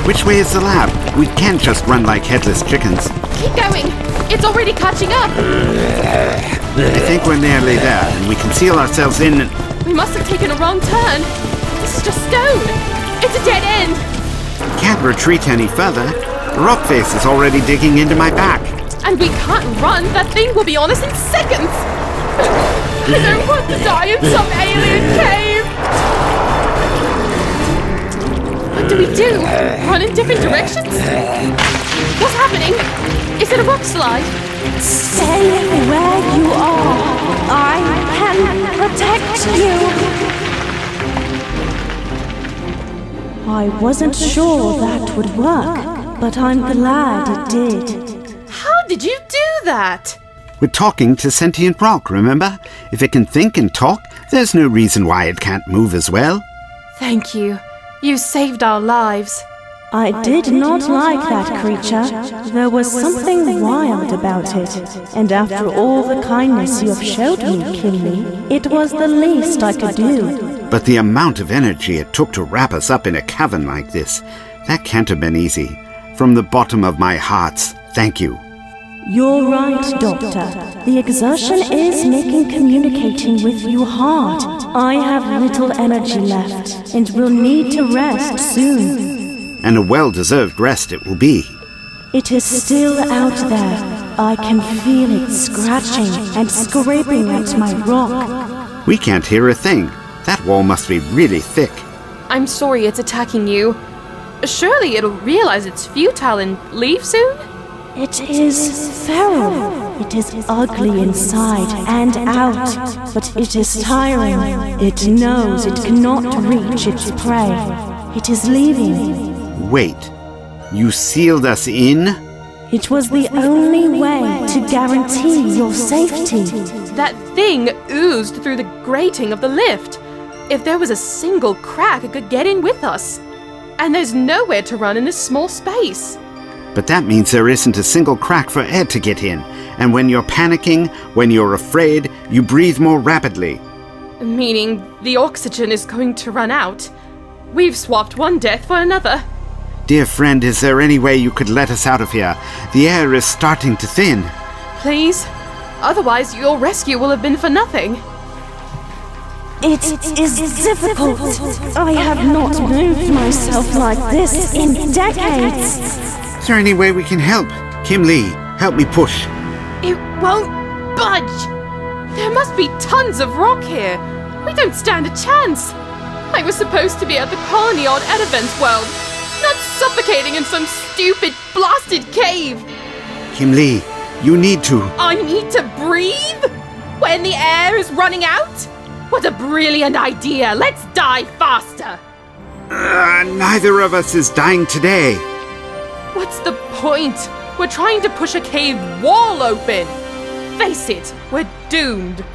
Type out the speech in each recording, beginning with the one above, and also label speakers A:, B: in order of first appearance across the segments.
A: Which way is the lab? We can't just run like headless chickens.
B: Keep going. It's already catching up.
A: I think we're nearly there, and we can seal ourselves in and...
B: We must have taken a wrong turn. This is just stone. It's a dead end.
A: Can't retreat any further. The rock face is already digging into my back.
B: And we can't run. That thing will be on us in seconds. I don't want to die in some alien cave. What do we do? Run in different directions? What's happening? Is it a rock slide?
C: Stay where you are. I can protect you. I wasn't sure that would work, but I'm glad it did.
B: How did you do that?
A: We're talking to sentient rock, remember? If it can think and talk, there's no reason why it can't move as well.
B: Thank you. You saved our lives.
C: I did not like that creature. There was something wild about it. And after all the kindness you have showed me, Kinley, it was the least I could do.
A: But the amount of energy it took to wrap us up in a cavern like this, that can't have been easy. From the bottom of my heart, thank you.
C: You're right, Doctor. The exertion is making communicating with you hard. I have little energy left, and will need to rest soon.
A: And a well-deserved rest it will be.
C: It is still out there. I can feel it scratching and scraping at my rock.
A: We can't hear a thing. That wall must be really thick.
B: I'm sorry it's attacking you. Surely it'll realize it's futile and leave soon?
C: It is feral. It is ugly inside and out, but it is tiring. It knows it cannot reach its prey. It is leaving.
A: Wait, you sealed us in?
C: It was the only way to guarantee your safety.
B: That thing oozed through the grating of the lift. If there was a single crack, it could get in with us. And there's nowhere to run in this small space.
A: But that means there isn't a single crack for air to get in. And when you're panicking, when you're afraid, you breathe more rapidly.
B: Meaning the oxygen is going to run out. We've swapped one death for another.
A: Dear friend, is there any way you could let us out of here? The air is starting to thin.
B: Please? Otherwise, your rescue will have been for nothing.
C: It is difficult. I have not moved myself like this in decades.
A: Is there any way we can help? Kim Lee, help me push.
B: It won't budge. There must be tons of rock here. We don't stand a chance. I was supposed to be at the colony on Edivent's world, not suffocating in some stupid blasted cave.
A: Kim Lee, you need to...
B: I need to breathe? When the air is running out? What a brilliant idea! Let's die faster!
A: Neither of us is dying today.
B: What's the point? We're trying to push a cave wall open. Face it, we're doomed.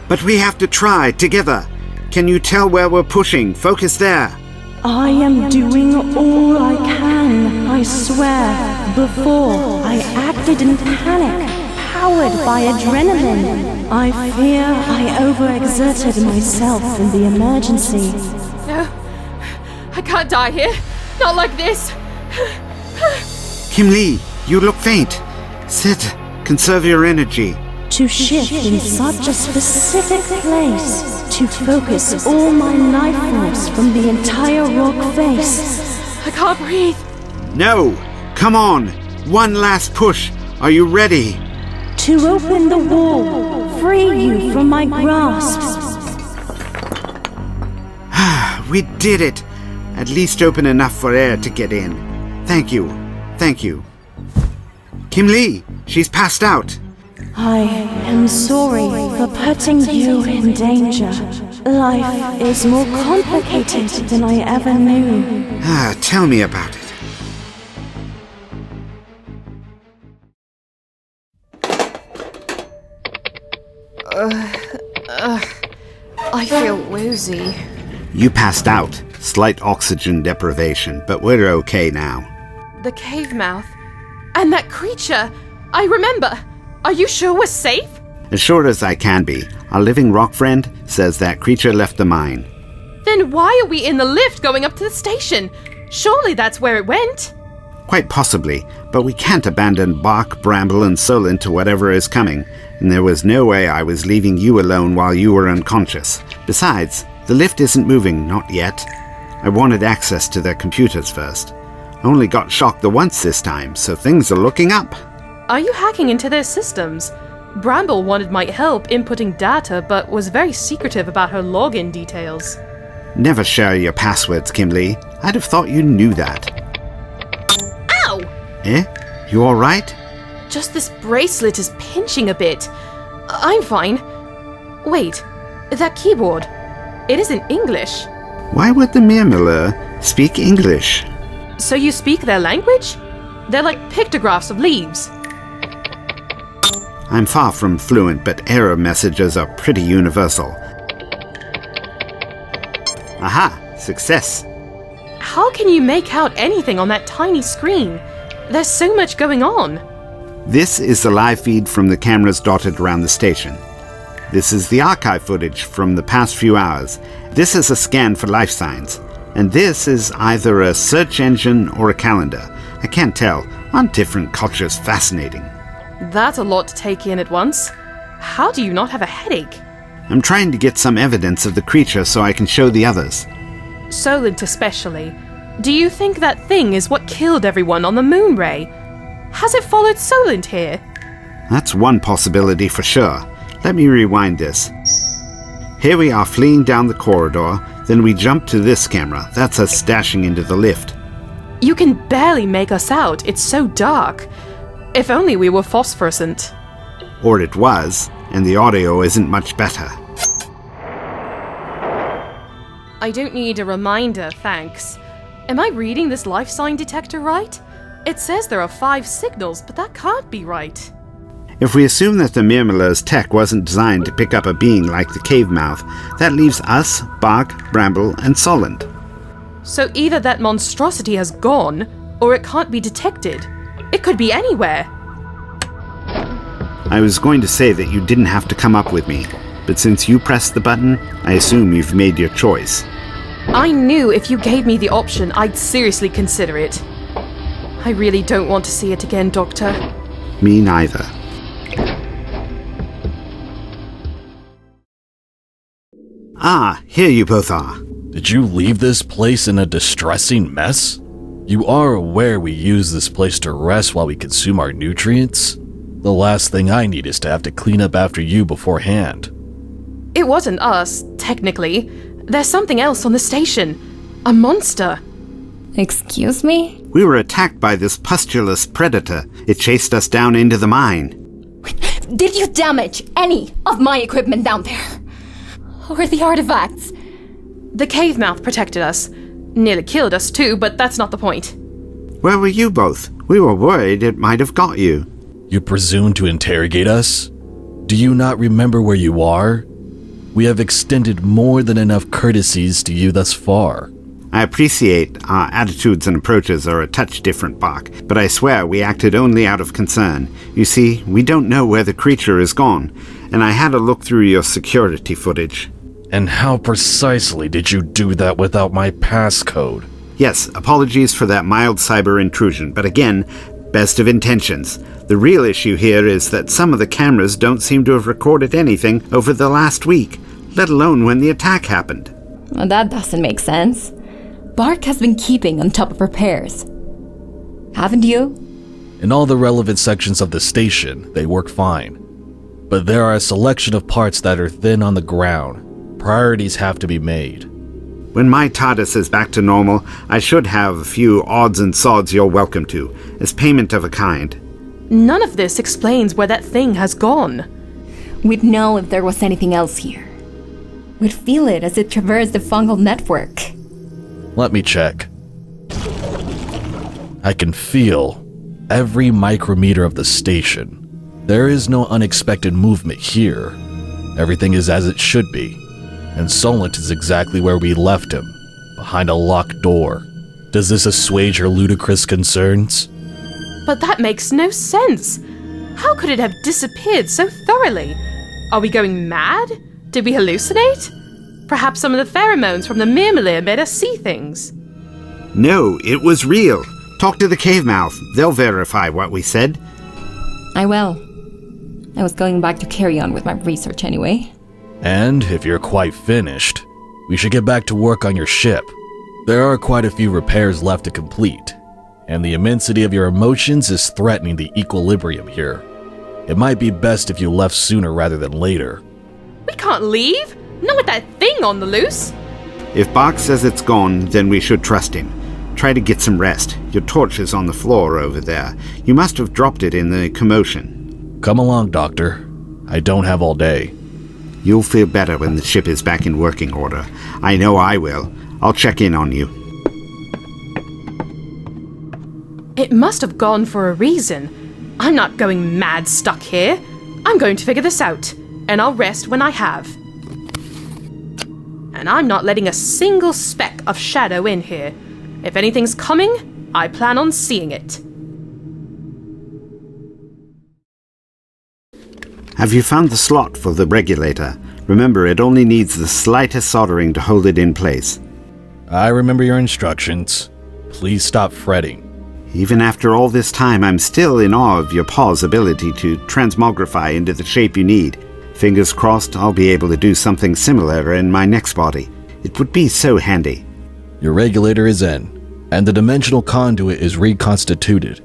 A: But we have to try, together. Can you tell where we're pushing? Focus there.
C: I am doing all I can, I swear. Before, I acted in panic, powered by adrenaline. I fear I overexerted myself in the emergency.
B: No, I can't die here. Not like this.
A: Kim Lee, you look faint. Sit. Conserve your energy.
C: To shift in such a specific place, to focus all my life force from the entire rock face.
B: I can't breathe.
A: No! Come on! One last push. Are you ready?
C: To open the wall, free you from my grasp.
A: We did it! At least open enough for air to get in. Thank you. Thank you. Kim Lee, she's passed out.
C: I am sorry for putting you in danger. Life is more complicated than I ever knew.
A: Tell me about it.
B: I feel woozy.
A: You passed out. Slight oxygen deprivation, but we're okay now.
B: The cave mouth. And that creature. I remember. Are you sure we're safe?
A: As sure as I can be. Our living rock friend says that creature left the mine.
B: Then why are we in the lift going up to the station? Surely that's where it went.
A: Quite possibly, but we can't abandon Bark, Bramble, and Solent to whatever is coming, and there was no way I was leaving you alone while you were unconscious. Besides, the lift isn't moving, not yet. I wanted access to their computers first. I only got shocked the once this time, so things are looking up.
B: Are you hacking into their systems? Bramble wanted my help inputting data, but was very secretive about her login details.
A: Never share your passwords, Kimlee. I'd have thought you knew that.
B: Ow!
A: Eh? You alright?
B: Just this bracelet is pinching a bit. I'm fine. Wait, that keyboard. It isn't English.
A: Why would the Myrmalir speak English?
B: So you speak their language? They're like pictographs of leaves.
A: I'm far from fluent, but error messages are pretty universal. Aha! Success!
B: How can you make out anything on that tiny screen? There's so much going on.
A: This is the live feed from the cameras dotted around the station. This is the archive footage from the past few hours. This is a scan for life signs. And this is either a search engine or a calendar. I can't tell. Aren't different cultures fascinating?
B: That's a lot to take in at once. How do you not have a headache?
A: I'm trying to get some evidence of the creature so I can show the others.
B: Solent especially. Do you think that thing is what killed everyone on the moon ray? Has it followed Solent here?
A: That's one possibility for sure. Let me rewind this. Here we are fleeing down the corridor, then we jump to this camera. That's us dashing into the lift.
B: You can barely make us out, it's so dark. If only we were phosphorescent.
A: Or it was, and the audio isn't much better.
B: I don't need a reminder, thanks. Am I reading this life sign detector right? It says there are 5 signals, but that can't be right.
A: If we assume that the Myrmalir's tech wasn't designed to pick up a being like the cave mouth, that leaves us, Bark, Bramble, and Solent.
B: So either that monstrosity has gone, or it can't be detected. It could be anywhere.
A: I was going to say that you didn't have to come up with me, but since you pressed the button, I assume you've made your choice.
B: I knew if you gave me the option, I'd seriously consider it. I really don't want to see it again, Doctor.
A: Me neither. Ah, here you both are.
D: Did you leave this place in a distressing mess? You are aware we use this place to rest while we consume our nutrients? The last thing I need is to have to clean up after you beforehand.
B: It wasn't us, technically. There's something else on the station. A monster.
E: Excuse me?
A: We were attacked by this pustulous predator. It chased us down into the mine.
E: Did you damage any of my equipment down there? Or the artifacts?
B: The cave mouth protected us. Nearly killed us too, but that's not the point.
A: Where were you both? We were worried it might have got you.
D: You presume to interrogate us? Do you not remember where you are? We have extended more than enough courtesies to you thus far.
A: I appreciate our attitudes and approaches are a touch different, Bark, but I swear we acted only out of concern. You see, we don't know where the creature is gone, and I had a look through your security footage.
D: And how precisely did you do that without my passcode?
A: Yes, apologies for that mild cyber intrusion, but again, best of intentions. The real issue here is that some of the cameras don't seem to have recorded anything over the last week, let alone when the attack happened.
E: Well, that doesn't make sense. Bark has been keeping on top of repairs. Haven't you?
D: In all the relevant sections of the station, they work fine. But there are a selection of parts that are thin on the ground. Priorities have to be made.
A: When my TARDIS is back to normal, I should have a few odds and sods you're welcome to, as payment of a kind.
B: None of this explains where that thing has gone.
E: We'd know if there was anything else here. We'd feel it as it traversed the fungal network.
D: Let me check. I can feel every micrometer of the station. There is no unexpected movement here. Everything is as it should be. And Solent is exactly where we left him, behind a locked door. Does this assuage your ludicrous concerns?
B: But that makes no sense. How could it have disappeared so thoroughly? Are we going mad? Did we hallucinate? Perhaps some of the pheromones from the Myrmalir made us see things.
A: No, it was real. Talk to the cave mouth. They'll verify what we said.
E: I will. I was going back to carry on with my research anyway.
D: And if you're quite finished, we should get back to work on your ship. There are quite a few repairs left to complete, and the immensity of your emotions is threatening the equilibrium here. It might be best if you left sooner rather than later.
B: We can't leave! Not with that thing on the loose!
A: If Bach says it's gone, then we should trust him. Try to get some rest. Your torch is on the floor over there. You must have dropped it in the commotion.
D: Come along, Doctor. I don't have all day.
A: You'll feel better when the ship is back in working order. I know I will. I'll check in on you.
B: It must have gone for a reason. I'm not going mad stuck here. I'm going to figure this out, and I'll rest when I have. And I'm not letting a single speck of shadow in here. If anything's coming, I plan on seeing it.
A: Have you found the slot for the regulator? Remember, it only needs the slightest soldering to hold it in place.
D: I remember your instructions. Please stop fretting.
A: Even after all this time, I'm still in awe of your paw's ability to transmogrify into the shape you need. Fingers crossed I'll be able to do something similar in my next body. It would be so handy.
D: Your regulator is in, and the dimensional conduit is reconstituted.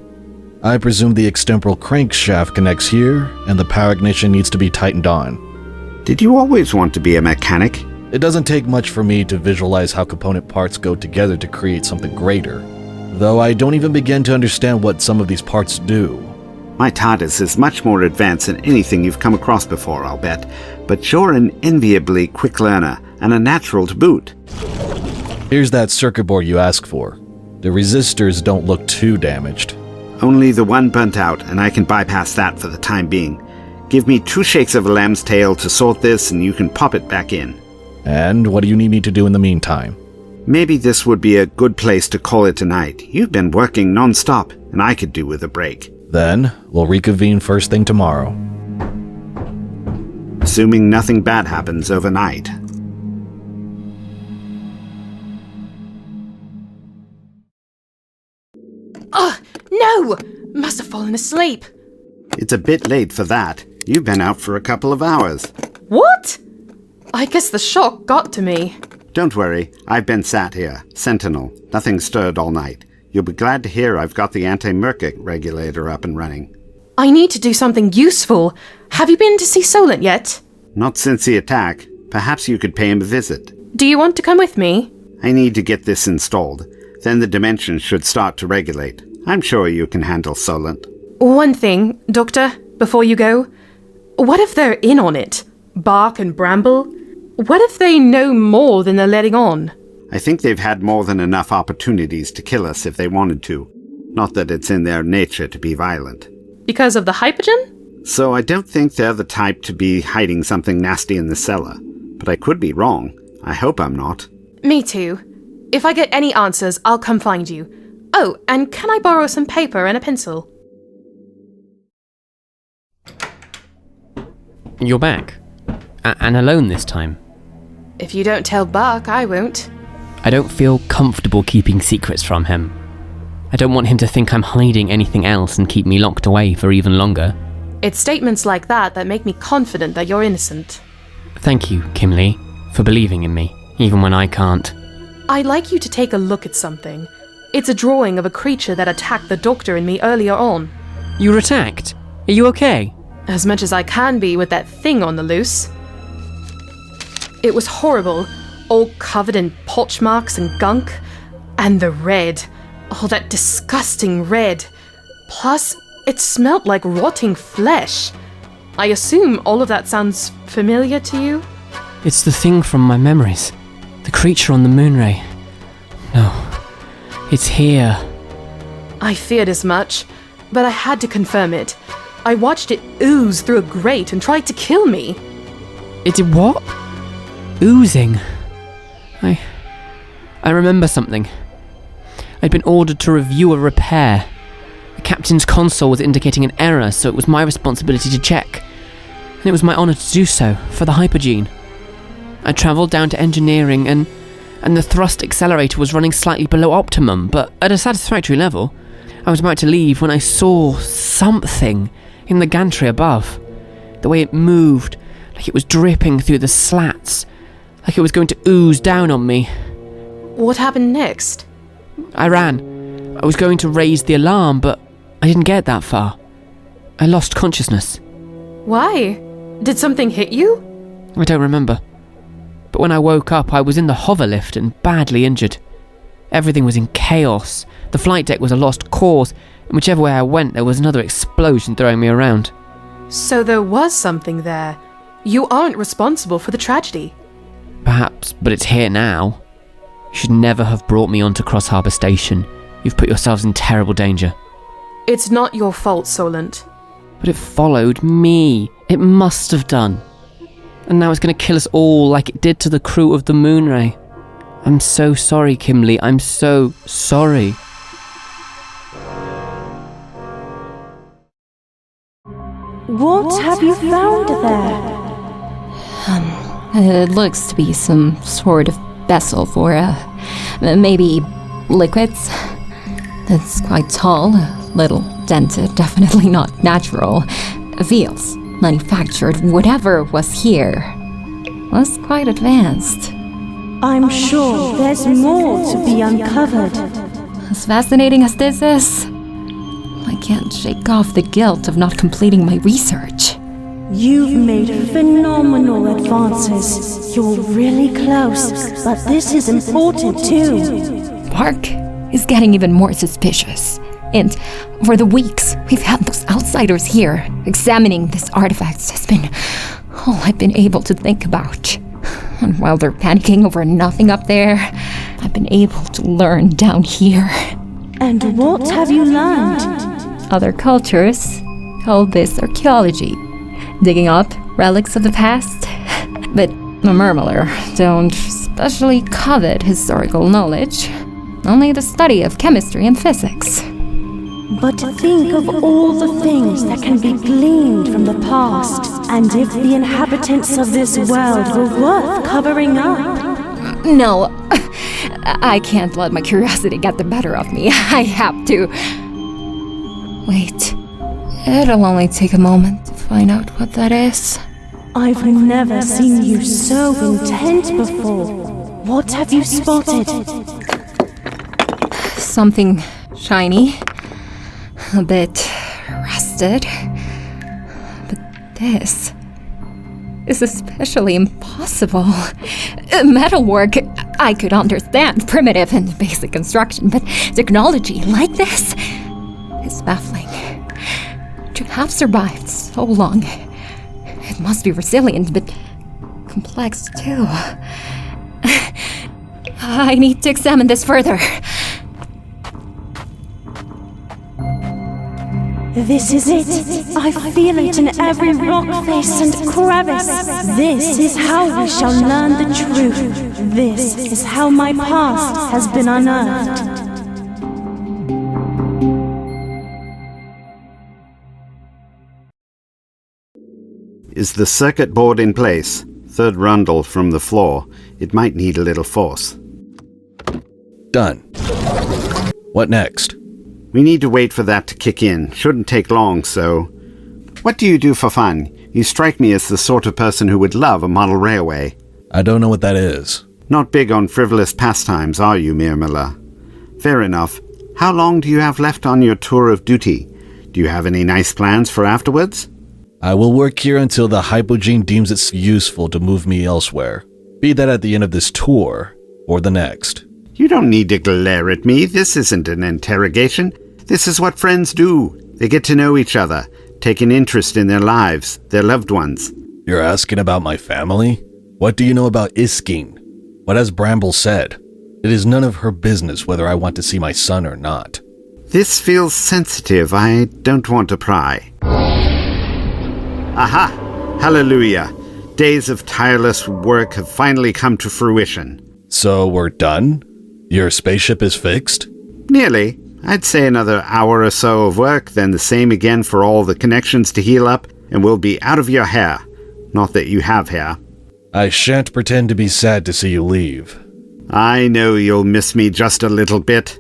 D: I presume the extemporal crankshaft connects here, and the power ignition needs to be tightened on.
A: Did you always want to be a mechanic?
D: It doesn't take much for me to visualize how component parts go together to create something greater, though I don't even begin to understand what some of these parts do.
A: My TARDIS is much more advanced than anything you've come across before, I'll bet, but you're an enviably quick learner, and a natural to boot.
D: Here's that circuit board you asked for. The resistors don't look too damaged.
A: Only the one burnt out, and I can bypass that for the time being. Give me 2 shakes of a lamb's tail to sort this, and you can pop it back in.
D: And what do you need me to do in the meantime?
A: Maybe this would be a good place to call it a night. You've been working non-stop, and I could do with a break.
D: Then, we'll reconvene first thing tomorrow.
A: Assuming nothing bad happens overnight.
B: No! Must have fallen asleep.
A: It's a bit late for that. You've been out for a couple of hours.
B: What? I guess the shock got to me.
A: Don't worry, I've been sat here, sentinel. Nothing stirred all night. You'll be glad to hear I've got the anti-Myrkec regulator up and running.
B: I need to do something useful. Have you been to see Solent yet?
A: Not since the attack. Perhaps you could pay him a visit.
B: Do you want to come with me?
A: I need to get this installed. Then the dimensions should start to regulate. I'm sure you can handle Solent.
B: One thing, Doctor, before you go. What if they're in on it? Bach and Bramble? What if they know more than they're letting on?
A: I think they've had more than enough opportunities to kill us if they wanted to. Not that it's in their nature to be violent.
B: Because of the Hypogene?
A: So I don't think they're the type to be hiding something nasty in the cellar. But I could be wrong. I hope I'm not.
B: Me too. If I get any answers, I'll come find you. Oh, and can I borrow some paper and a pencil?
F: You're back. And alone this time.
B: If you don't tell Bach, I won't.
F: I don't feel comfortable keeping secrets from him. I don't want him to think I'm hiding anything else and keep me locked away for even longer.
B: It's statements like that that make me confident that you're innocent.
F: Thank you, Kimlee, for believing in me, even when I can't.
B: I'd like you to take a look at something. It's a drawing of a creature that attacked the Doctor and me earlier on.
F: You were attacked? Are you okay?
B: As much as I can be with that thing on the loose. It was horrible, all covered in potch marks and gunk. And the red. Oh, that disgusting red. Plus, it smelt like rotting flesh. I assume all of that sounds familiar to you?
F: It's the thing from my memories. The creature on the moonray. No. It's here.
B: I feared as much, but I had to confirm it. I watched it ooze through a grate and tried to kill me.
F: It did what? Oozing. I remember something. I'd been ordered to review a repair. The captain's console was indicating an error, so it was my responsibility to check. And it was my honor to do so, for the Hypogene. I travelled down to engineering and and the thrust accelerator was running slightly below optimum, but at a satisfactory level. I was about to leave when I saw something in the gantry above. The way it moved, like it was dripping through the slats, like it was going to ooze down on me.
B: What happened next?
F: I ran. I was going to raise the alarm, but I didn't get that far. I lost consciousness.
B: Why? Did something hit you?
F: I don't remember. But when I woke up, I was in the hover lift and badly injured. Everything was in chaos. The flight deck was a lost cause, and whichever way I went, there was another explosion throwing me around.
B: So there was something there. You aren't responsible for the tragedy.
F: Perhaps, but it's here now. You should never have brought me onto Crossharbour Station. You've put yourselves in terrible danger.
B: It's not your fault, Solent.
F: But it followed me. It must have done. And now it's going to kill us all like it did to the crew of the Moonray. I'm so sorry, Kimberly. I'm so sorry.
C: What have you found there?
E: It looks to be some sort of vessel for, maybe liquids. It's quite tall, a little dented, definitely not natural. Feels manufactured, whatever was here, was quite advanced.
C: I'm sure there's more to be uncovered.
E: As fascinating as this is, I can't shake off the guilt of not completing my research.
C: You've made phenomenal advances. You're really close, but this is important too.
E: Park is getting even more suspicious. And for the weeks we've had those outsiders here, examining these artifacts has been all I've been able to think about. And while they're panicking over nothing up there, I've been able to learn down here.
C: And what have you learned?
E: Other cultures call this archaeology, digging up relics of the past. But the Myrmalir don't especially covet historical knowledge, only the study of chemistry and physics.
C: But think of all the things that can be gleaned from the past, and if the inhabitants of this world were worth covering up.
E: No, I can't let my curiosity get the better of me. I have to. Wait, it'll only take a moment to find out what that is.
C: I've never seen you so intent before. What have you spotted?
E: Something shiny. A bit rusted. But this is especially impossible. Metalwork, I could understand, primitive and basic construction, but technology like this is baffling. To have survived so long, it must be resilient, but complex too. I need to examine this further.
C: This is it. I feel it in every rock face and crevice. This is how we shall learn the truth. This is how my past has been unearthed.
A: Is the circuit board in place? Third rundle from the floor. It might need a little force.
D: Done. What next?
A: We need to wait for that to kick in. Shouldn't take long, so... What do you do for fun? You strike me as the sort of person who would love a model railway.
D: I don't know what that is.
A: Not big on frivolous pastimes, are you, Myrmalir? Fair enough. How long do you have left on your tour of duty? Do you have any nice plans for afterwards?
D: I will work here until the Hypogene deems it useful to move me elsewhere. Be that at the end of this tour, or the next.
A: You don't need to glare at me. This isn't an interrogation. This is what friends do. They get to know each other, take an interest in their lives, their loved ones.
D: You're asking about my family? What do you know about Iskeen? What has Bramble said? It is none of her business whether I want to see my son or not.
A: This feels sensitive. I don't want to pry. Aha! Hallelujah! Days of tireless work have finally come to fruition.
D: So we're done? Your spaceship is fixed?
A: Nearly. I'd say another hour or so of work, then the same again for all the connections to heal up, and we'll be out of your hair. Not that you have hair.
D: I shan't pretend to be sad to see you leave.
A: I know you'll miss me just a little bit.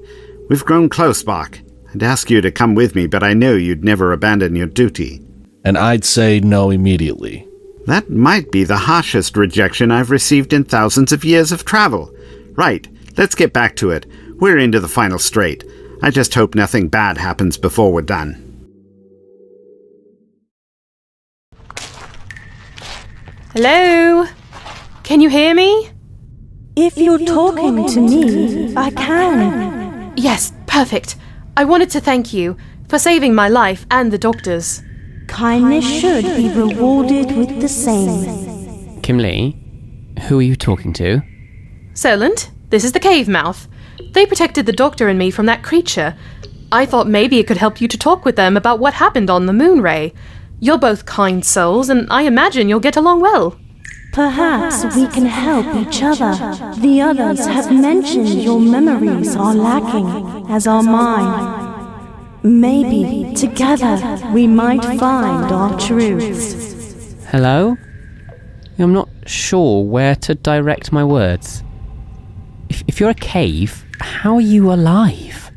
A: We've grown close, Bach. I'd ask you to come with me, but I know you'd never abandon your duty.
D: And I'd say no immediately.
A: That might be the harshest rejection I've received in thousands of years of travel. Right, let's get back to it. We're into the final strait. I just hope nothing bad happens before we're done.
B: Hello? Can you hear me?
C: If you're talking to me, I can.
B: Yes, perfect. I wanted to thank you for saving my life and the doctor's.
C: Kindness should be rewarded with the same.
F: Kimlee, who are you talking to?
B: Solent, this is the cave mouth. They protected the doctor and me from that creature. I thought maybe it could help you to talk with them about what happened on the moon ray. You're both kind souls, and I imagine you'll get along well.
C: Perhaps we can help each other. The others have mentioned your memories are lacking, as are mine. Maybe together we might find our truths.
F: Hello? I'm not sure where to direct my words. If you're a cave, how are you alive?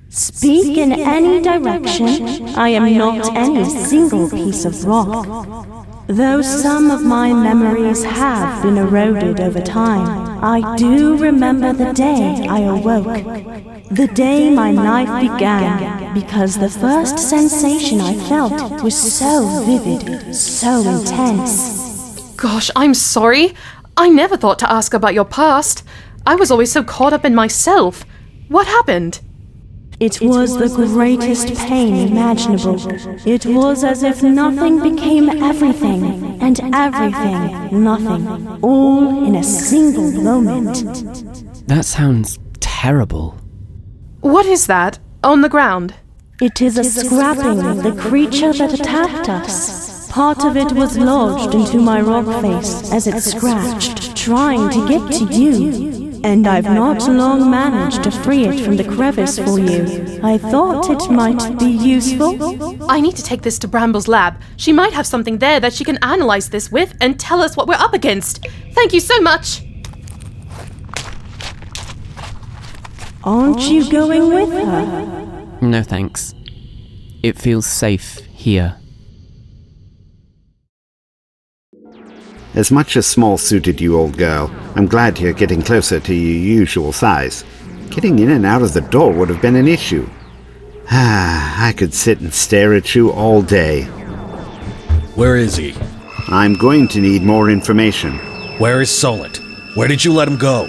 C: Speak in any direction. I am not any single piece of rock. Though some of my memories have been eroded over time, I do remember the day I awoke. The day my life began, because the first sensation I felt was so vivid, so intense.
B: Gosh, I'm sorry. I never thought to ask about your past. I was always so caught up in myself. What happened?
C: It was the greatest pain imaginable. It was as if nothing became everything, and everything nothing, all in a single moment.
F: That sounds terrible.
B: What is that on the ground?
C: It is a scrapping of the creature that attacked us. Part of it was lodged into my rock face as it scratched, trying to get to you. And I've not long managed to free it from the crevice for you. I thought it might be useful.
B: I need to take this to Bramble's lab. She might have something there that she can analyze this with and tell us what we're up against. Thank you so much.
C: Aren't you going with her?
F: No thanks. It feels safe here.
A: As much as small suited you, old girl, I'm glad you're getting closer to your usual size. Getting in and out of the door would have been an issue. I could sit and stare at you all day.
D: Where is he?
A: I'm going to need more information.
D: Where is Solent? Where did you let him go?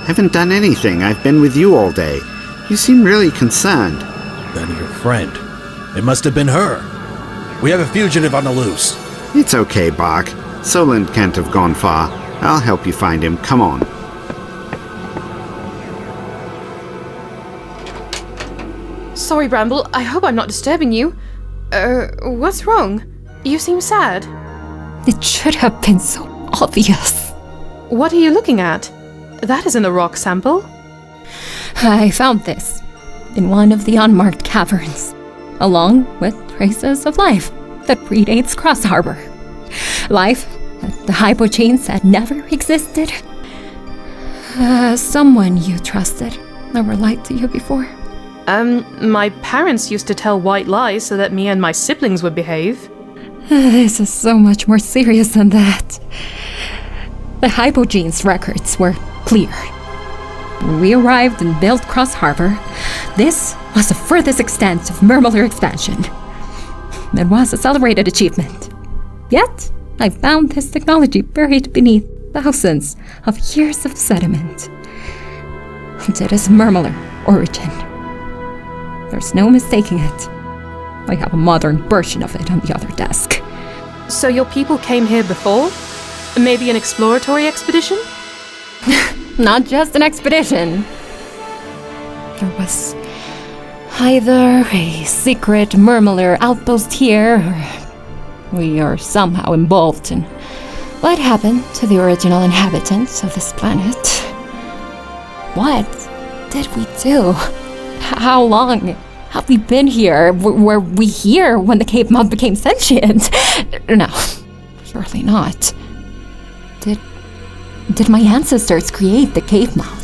A: Haven't done anything. I've been with you all day. You seem really concerned.
D: Then your friend. It must have been her. We have a fugitive on the loose.
A: It's okay, Bach. Solent can't have gone far. I'll help you find him. Come on.
B: Sorry, Bramble. I hope I'm not disturbing you. What's wrong? You seem sad.
E: It should have been so obvious.
B: What are you looking at? That isn't a rock sample.
E: I found this in one of the unmarked caverns, along with traces of life that predates Crossharbour. Life that the Hypogene said never existed. Someone you trusted never lied to you before.
B: My parents used to tell white lies so that me and my siblings would behave.
E: This is so much more serious than that. The Hypogene's records were clear. When we arrived and built Crossharbour, this was the furthest extent of Myrmalir expansion. It was a celebrated achievement. Yet, I found this technology buried beneath thousands of years of sediment. And it is Myrmalir origin. There's no mistaking it. I have a modern version of it on the other desk.
B: So your people came here before? Maybe an exploratory expedition?
E: Not just an expedition. There was either a secret Myrmalir outpost here, or we are somehow involved in what happened to the original inhabitants of this planet. What did we do? How long have we been here? Were we here when the cave mouth became sentient? No, surely not. Did Did my ancestors create the cave mouth?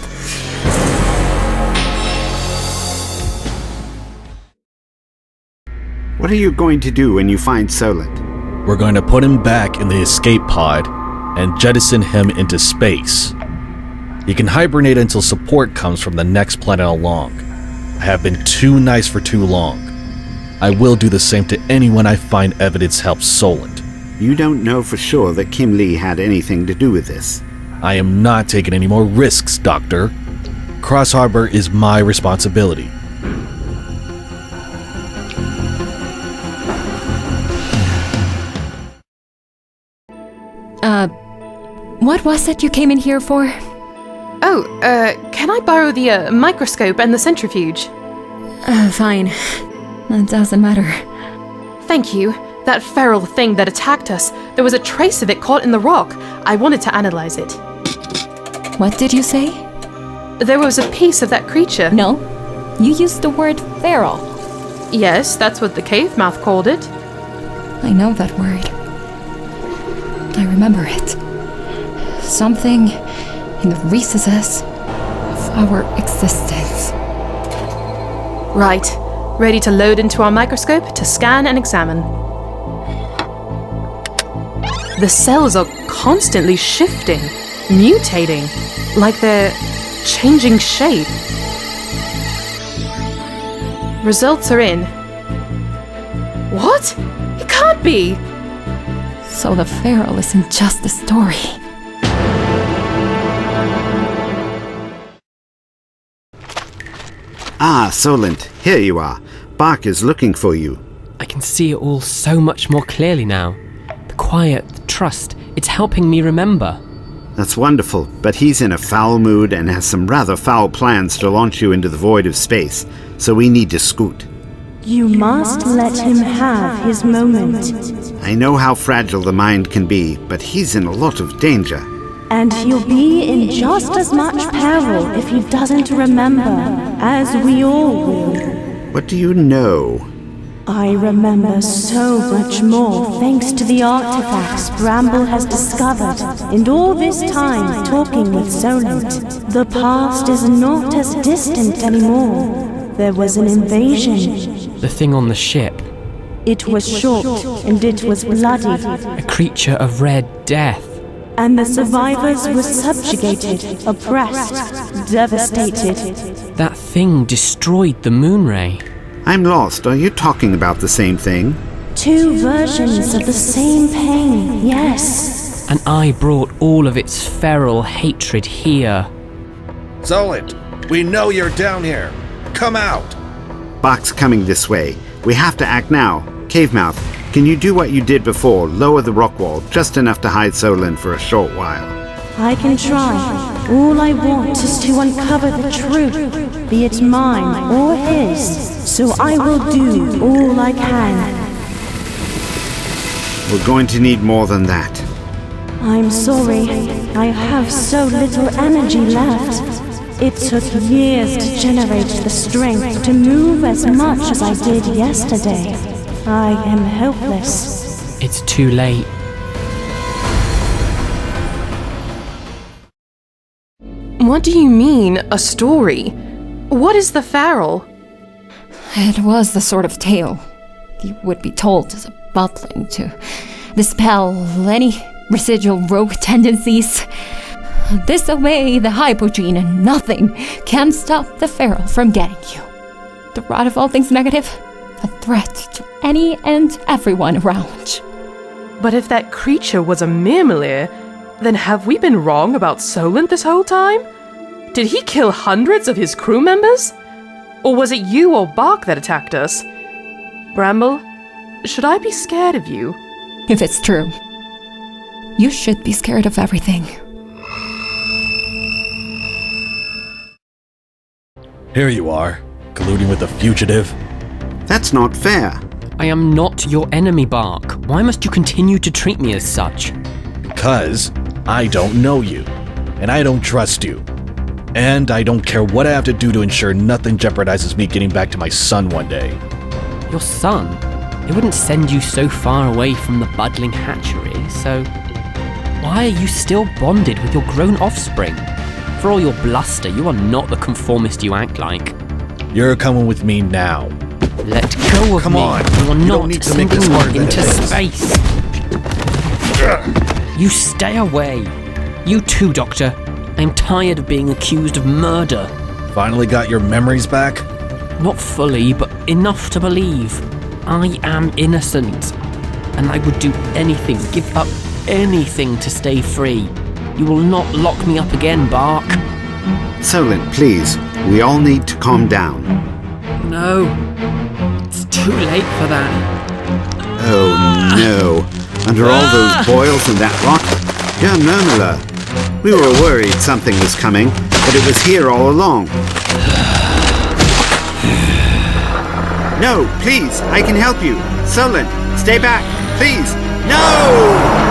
A: What are you going to do when you find Solent?
D: We're going to put him back in the escape pod and jettison him into space. He can hibernate until support comes from the next planet along. I have been too nice for too long. I will do the same to anyone I find evidence helps Solent.
A: You don't know for sure that Kim Lee had anything to do with this.
D: I am not taking any more risks, Doctor. Crossharbour is my responsibility.
E: What was it you came in here for?
B: Oh, can I borrow the microscope and the centrifuge?
E: Fine. It doesn't matter.
B: Thank you. That feral thing that attacked us, there was a trace of it caught in the rock. I wanted to analyze it.
E: What did you say?
B: There was a piece of that creature.
E: No, you used the word feral.
B: Yes, that's what the cave mouth called it.
E: I know that word. I remember it. Something in the recesses of our existence.
B: Right. Ready to load into our microscope to scan and examine. The cells are constantly shifting, mutating, like they're changing shape. Results are in. What? It can't be!
E: So the feral isn't just a story.
A: Ah, Solent, here you are. Bach is looking for you.
F: I can see it all so much more clearly now. The quiet, the trust, it's helping me remember.
A: That's wonderful, but he's in a foul mood and has some rather foul plans to launch you into the void of space, so we need to scoot.
C: You must let him have his moment.
A: I know how fragile the mind can be, but he's in a lot of danger.
C: And he'll be in just as much peril if he doesn't remember, as we all will.
A: What do you know?
C: I remember so much more thanks to the artifacts Bramble has discovered, and all this time talking with Solent. The past is not as distant anymore. There was an invasion.
F: The thing on the ship,
C: It was short, and it was bloody,
F: a creature of red death.
C: and the survivors were subjugated, oppressed, devastated.
F: That thing destroyed the moonray.
A: I'm lost. Are you talking about the same thing?
C: Two versions of the same pain, yes.
F: And I brought all of its feral hatred here.
G: Solent, we know you're down here. Come out!
A: Bach's coming this way. We have to act now. Cavemouth, can you do what you did before? Lower the rock wall, just enough to hide Solent for a short while.
C: I can try. All I want is to uncover the truth, be it mine or his. So I will do all I can.
A: We're going to need more than that.
C: I'm sorry. I have so little energy left. It took years to generate the strength to move as much as I did yesterday. I am helpless.
F: It's too late.
B: What do you mean, a story? What is the feral?
E: It was the sort of tale you would be told as a bubbling to dispel any residual rogue tendencies. Disobey the Hypogene and nothing can stop the feral from getting you. The rot of all things negative, a threat to any and everyone around.
B: But if that creature was a Myrmalir, then have we been wrong about Solent this whole time? Did he kill hundreds of his crew members? Or was it you or Bach that attacked us? Bramble, should I be scared of you?
E: If it's true, you should be scared of everything.
D: Here you are, colluding with the fugitive.
A: That's not fair.
F: I am not your enemy, Bark. Why must you continue to treat me as such?
D: Because I don't know you, and I don't trust you. And I don't care what I have to do to ensure nothing jeopardizes me getting back to my son one day.
F: Your son? It wouldn't send you so far away from the buddling hatchery, so... Why are you still bonded with your grown offspring? For all your bluster, you are not the conformist you act like.
D: You're coming with me now.
F: Let go of
D: Come
F: me.
D: on.
F: You are
D: You don't
F: not
D: need to make
F: sending
D: this harder
F: me
D: than
F: into
D: it is.
F: space. You stay away. You too, Doctor. I'm tired of being accused of murder.
D: Finally got your memories back?
F: Not fully, but enough to believe. I am innocent. And I would do anything, give up anything to stay free. You will not lock me up again, Bark.
A: Solent, please. We all need to calm down.
F: No. It's too late for that.
A: Oh no. Under all those boils and that rock? Yeah, Myrmalir. We were worried something was coming, but it was here all along. No, please, I can help you. Solent, stay back, please. No!